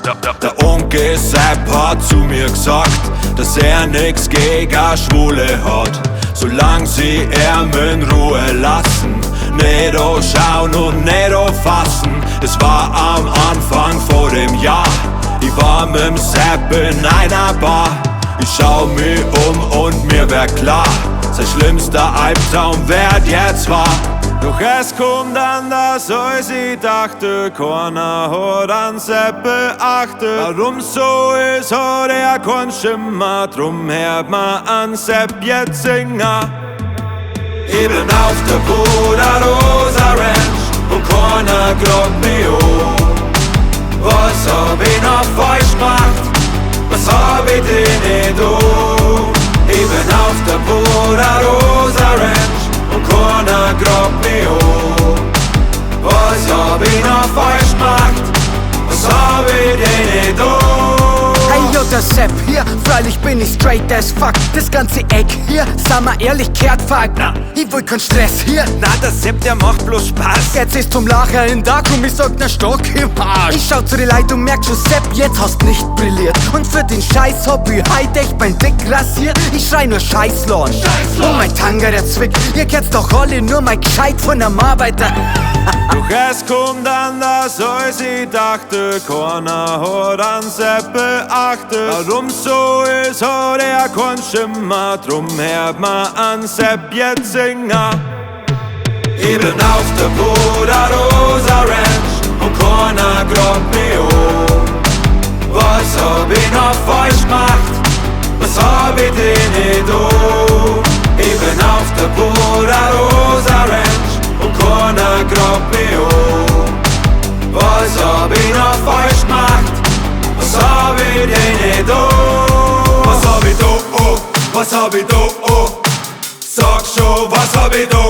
Der Onkel Sepp hat zu mir gesagt, dass er nix gegen Schwule hat, solange sie in Ruhe lassen. Nicht anschauen und nicht anfassen. Es war am Anfang vor dem Jahr. Ich war mit dem Sepp in einer Bar. Ich schau mich und mir wär klar, sein schlimmster Albtraum werd jetzt wahr. Doch es kommt anders als ich dachte, keiner hat an Sepp beachtet. Warum so ist, hat er kein Schimmer, drum hört man an Sepp jetzt singen. Ich bin auf der Buda Rosa Ranch und keiner glaubt mir an. Was hab ich noch falsch gemacht? Was hab ich denn nicht an? Ich bin auf der Buda Rosa Ranch und keiner glaubt mir an. Was hab ich noch falsch gemacht? Was hab ich denn nicht an? Hey, yo, der Sepp hier, freilich bin ich straight as fuck. Das ganze Eck hier, sag mal ehrlich, kehrt fuck. Ich will keinen Stress hier. Na, der Sepp, der macht bloß Spaß. Jetzt ist zum Lachen in da, komm, ich sag ner Stock im Arsch. Ich schau zu den Leuten und merk schon, Sepp, jetzt hast nicht brilliert. Und für den Scheiß hab ich heut echt mein Dick rasiert. Ich schrei nur Scheißlohn. Und mein Tanga, der zwickt. Ihr kennt's doch alle, nur mein Gescheit von einem Arbeiter. Doch es kommt anders als ich dachte, keiner hat an Sepp beachtet. Warum so ist, hat er kein Schimmer, drum hört man an Sepp jetzt singen. Ich bin auf der Buda Rosa Ranch und keiner glaubt mir an. Was hab ich noch falsch gemacht? Was hab ich denn nicht an? Ich bin auf der Buda Rosa Ranch und keiner glaubt mir an. Was hab ich noch falsch gemacht? Was hab ich denn nicht an? Was hab ich da, oh? Was hab ich da, oh? Sag schon, was hab ich da?